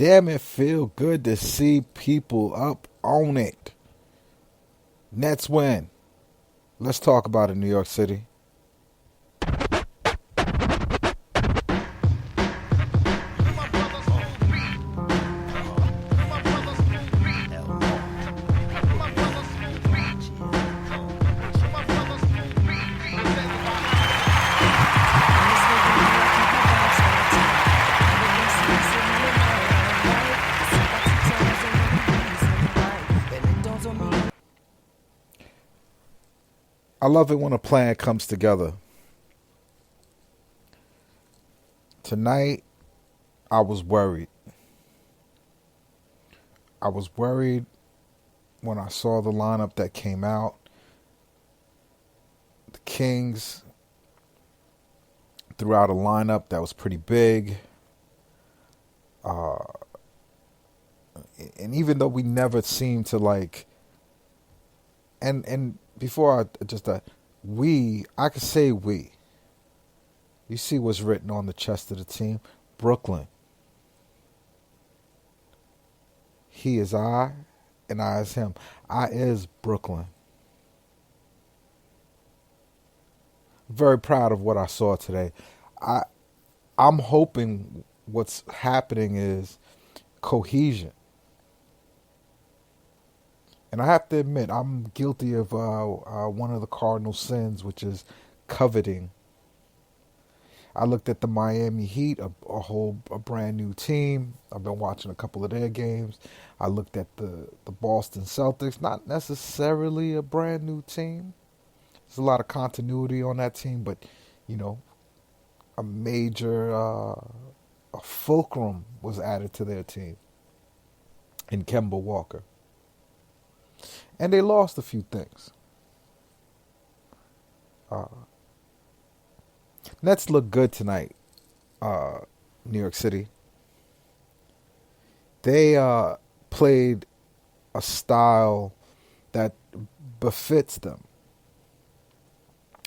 damn it feel good to see people up on it. Nets win. Let's talk about it, New York City. I love it when a plan comes together. Tonight, I was worried. I was worried when I saw the lineup that came out. The Kings threw out a lineup that was pretty big. And even though we never seemed to like... And before I just... I could say we. You see what's written on the chest of the team. Brooklyn. He is I, and I is him. I is Brooklyn. Very proud of what I saw today. I'm hoping what's happening is cohesion. And I have to admit, I'm guilty of one of the cardinal sins, which is coveting. I looked at the Miami Heat, a brand new team. I've been watching a couple of their games. I looked at the Boston Celtics, not necessarily a brand new team. There's a lot of continuity on that team, but, you know, a major a fulcrum was added to their team in Kemba Walker. And they lost a few things. Nets look good tonight, New York City. They played a style that befits them.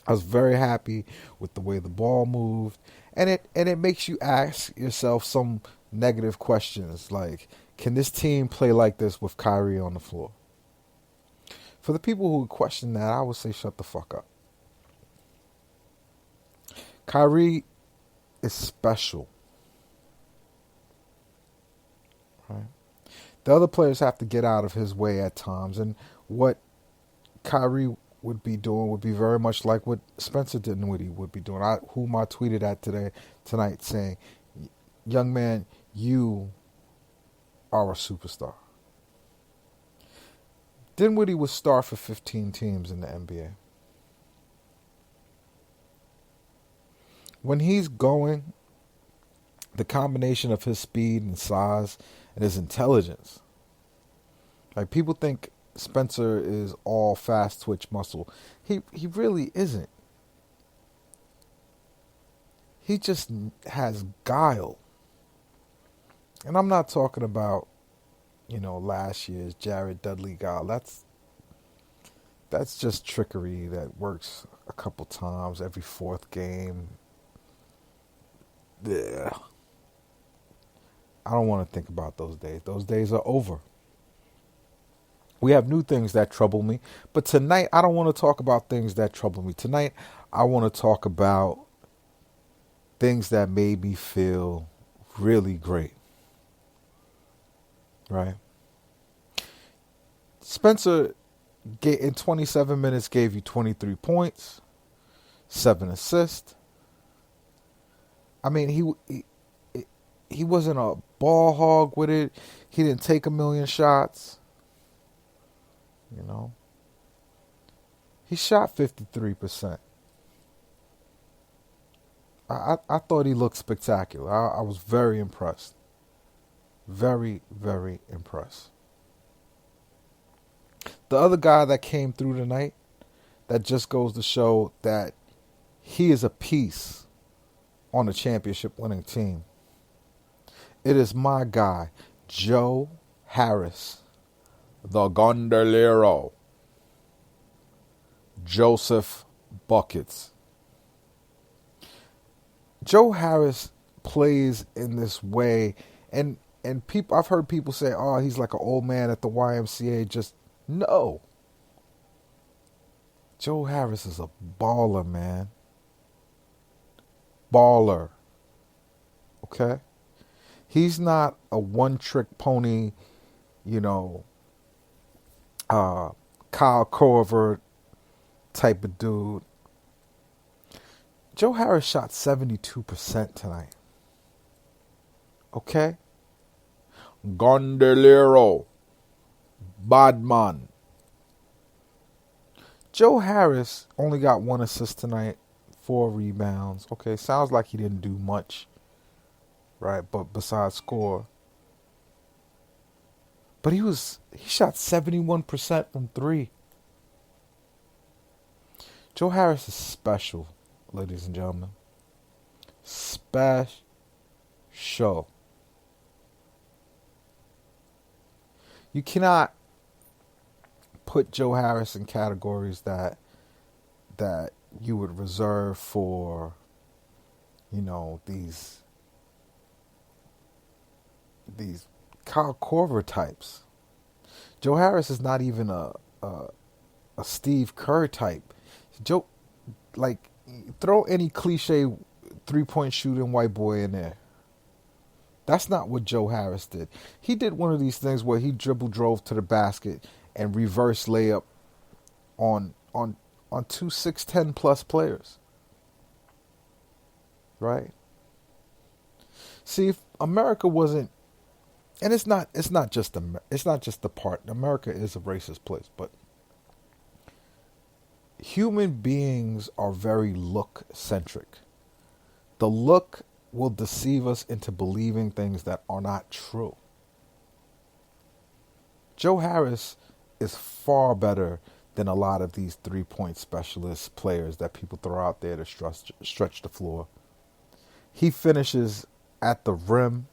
I was very happy with the way the ball moved, and it makes you ask yourself some negative questions like, can this team play like this with Kyrie on the floor? For the people who would question that, I would say shut the fuck up. Kyrie is special. Right? The other players have to get out of his way at times, and what Kyrie would be doing would be very much like what Spencer Dinwiddie would be doing. Whom I tweeted at tonight saying, young man, you are a superstar. Dinwiddie would start for 15 teams in the NBA. When he's going, the combination of his speed and size and his intelligence, like people think Spencer is all fast twitch muscle. He really isn't. He just has guile. And I'm not talking about, last year's Jarrett Dudley guile. That's just trickery that works a couple times every fourth game. Yeah. I don't want to think about those days. Those days are over. We have new things that trouble me. But tonight, I don't want to talk about things that trouble me. Tonight, I want to talk about things that made me feel really great. Right? Spencer, in 27 minutes, gave you 23 points, 7 assists. I mean, he wasn't a ball hog with it. He didn't take a million shots. He shot 53%. I thought he looked spectacular. I was very impressed. Very, very impressed. The other guy that came through tonight, that just goes to show that he is a piece on a championship winning team. It is my guy, Joe Harris, the Gondoliero. Joseph Buckets. Joe Harris plays in this way, and And people, I've heard people say, "Oh, he's like an old man at the YMCA." Just no. Joe Harris is a baller, man. Baller. Okay? He's not a one-trick pony, you know, Kyle Korver type of dude. Joe Harris shot 72% tonight. Okay? Gondolero. Badman. Joe Harris only got 1 assist tonight, 4 rebounds. Okay, sounds like he didn't do much, right? But besides score. But he shot 71% from 3. Joe Harris is special, ladies and gentlemen. Special. You cannot put Joe Harris in categories that you would reserve for, you know, these Kyle Korver types. Joe Harris is not even a Steve Kerr type. Joe, like, throw any cliche 3-point shooting white boy in there. That's not what Joe Harris did. He did one of these things where he drove to the basket and reverse layup on 2 6'10" plus players. Right? See, if America wasn't, and it's not just the part. America is a racist place, but human beings are very look centric. The look will deceive us into believing things that are not true. Joe Harris is far better than a lot of these 3-point specialist players that people throw out there to stretch the floor. He finishes at the rim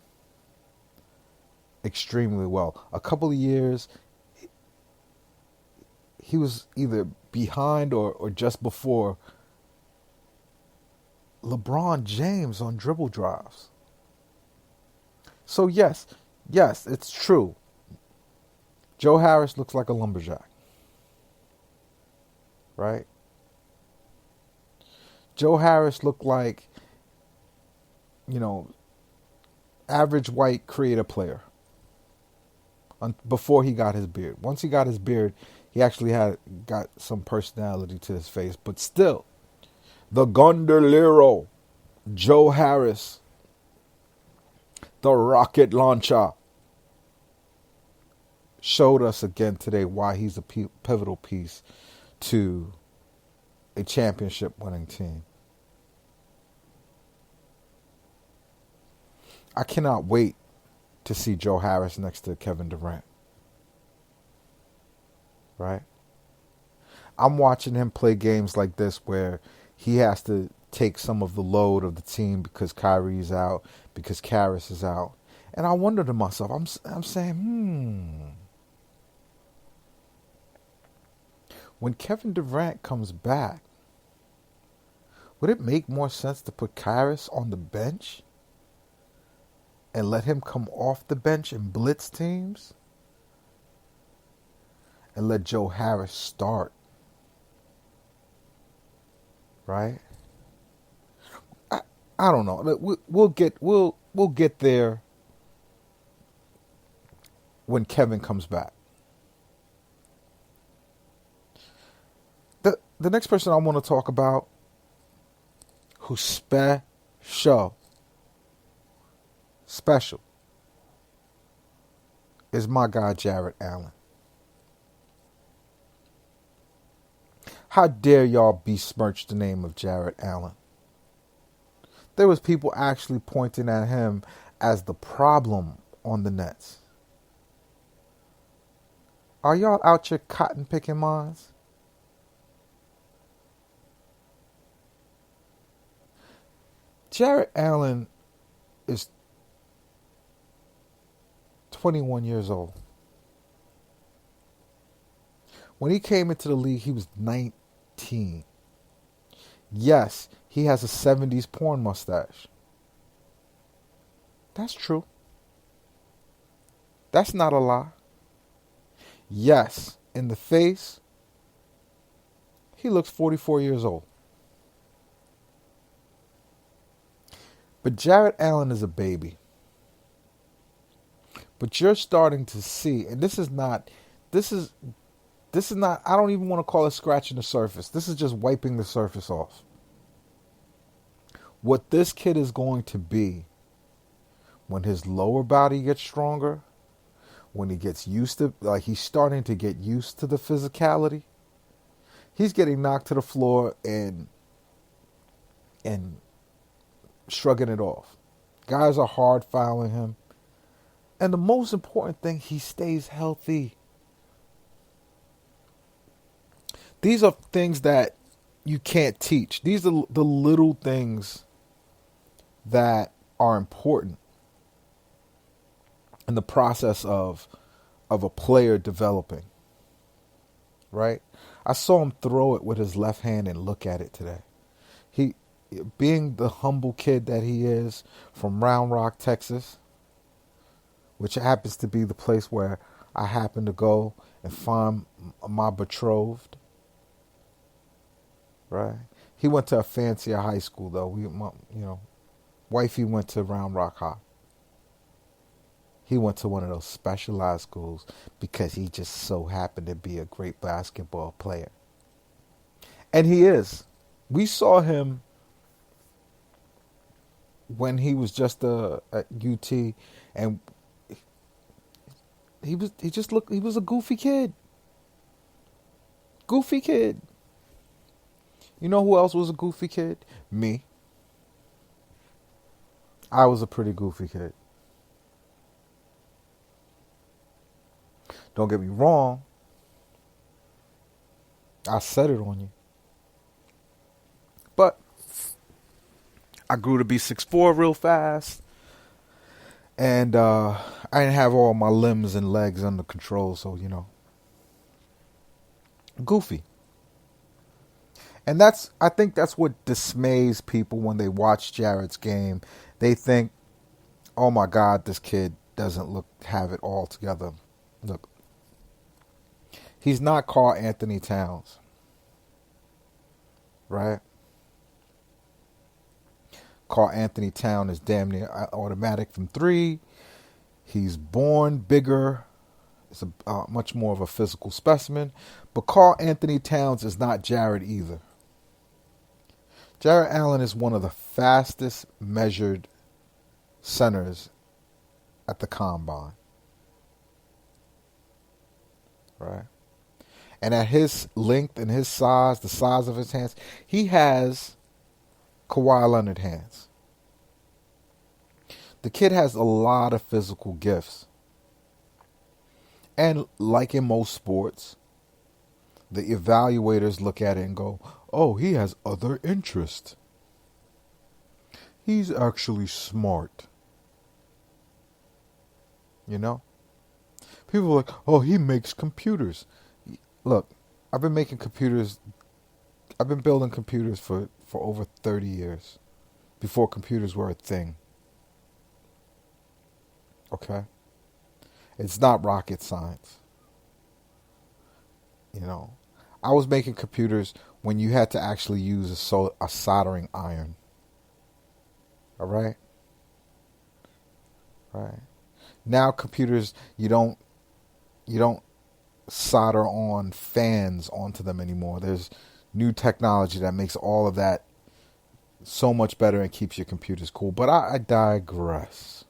extremely well. A couple of years, he was either behind or just before LeBron James on dribble drives. So yes, it's true. Joe Harris looks like a lumberjack. Right? Joe Harris looked like, you know, average white creative player before he got his beard. Once he got his beard, he actually got some personality to his face. But still, the Gondolero, Joe Harris, the rocket launcher, showed us again today why he's a pivotal piece to a championship winning team. I cannot wait to see Joe Harris next to Kevin Durant. Right? I'm watching him play games like this where he has to take some of the load of the team because Kyrie's out, because Karras is out. And I wonder to myself, I'm saying, when Kevin Durant comes back, would it make more sense to put Karras on the bench and let him come off the bench and blitz teams? And let Joe Harris start? Right? I don't know. We'll get there when Kevin comes back. The next person I want to talk about who's special is my guy Jarrett Allen. How dare y'all besmirch the name of Jarrett Allen? There was people actually pointing at him as the problem on the Nets. Are y'all out here cotton picking minds? Jarrett Allen is 21 years old. When he came into the league, he was 19. Yes, he has a 70s porn mustache. That's true. That's not a lie. Yes, in the face, he looks 44 years old. But Jarrett Allen is a baby. But you're starting to see, and this is not, I don't even want to call it scratching the surface. This is just wiping the surface off. What this kid is going to be when his lower body gets stronger, when he gets used to, like he's starting to get used to the physicality, he's getting knocked to the floor and shrugging it off. Guys are hard fouling him. And the most important thing, he stays healthy. These are things that you can't teach. These are the little things that are important in the process of a player developing. Right? I saw him throw it with his left hand and look at it today. He, being the humble kid that he is from Round Rock, Texas, which happens to be the place where I happen to go and find my betrothed. Right? He went to a fancier high school though. Wifey went to Round Rock High. He went to one of those specialized schools because he just so happened to be a great basketball player. And he is. We saw him when he was just at UT, and he was a goofy kid. Goofy kid. You know who else was a goofy kid? Me. I was a pretty goofy kid. Don't get me wrong. I said it on you. But I grew to be 6'4" real fast. And I didn't have all my limbs and legs under control, so, goofy. And I think that's what dismays people when they watch Jarrett's game. They think, oh my God, this kid doesn't have it all together. Look, he's not Karl Anthony Towns. Right? Karl Anthony Towns is damn near automatic from three. He's born bigger. It's much more of a physical specimen. But Karl Anthony Towns is not Jarrett either. Jarrett Allen is one of the fastest measured centers at the combine. Right? And at his length and his size, the size of his hands, he has Kawhi Leonard hands. The kid has a lot of physical gifts. And like in most sports, the evaluators look at it and go, oh, he has other interests. He's actually smart. People are like, oh, he makes computers. Look, I've been building computers for over 30 years. Before computers were a thing. Okay? It's not rocket science. I was making computers when you had to actually use a soldering iron. All right? Right. Now computers, you don't solder on fans onto them anymore. There's new technology that makes all of that so much better and keeps your computers cool. But I digress.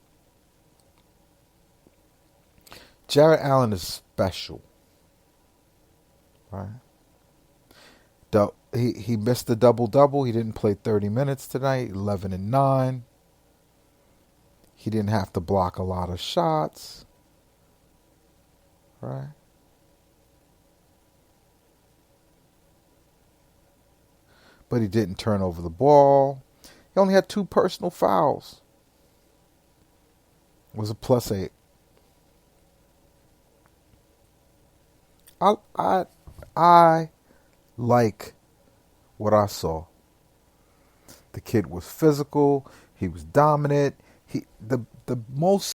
Jarrett Allen is special. Right? He missed the double-double. He didn't play 30 minutes tonight, 11 and 9. He didn't have to block a lot of shots. Right? But he didn't turn over the ball. He only had 2 personal fouls. It was a +8. I like what I saw. The kid was physical. He was dominant. The most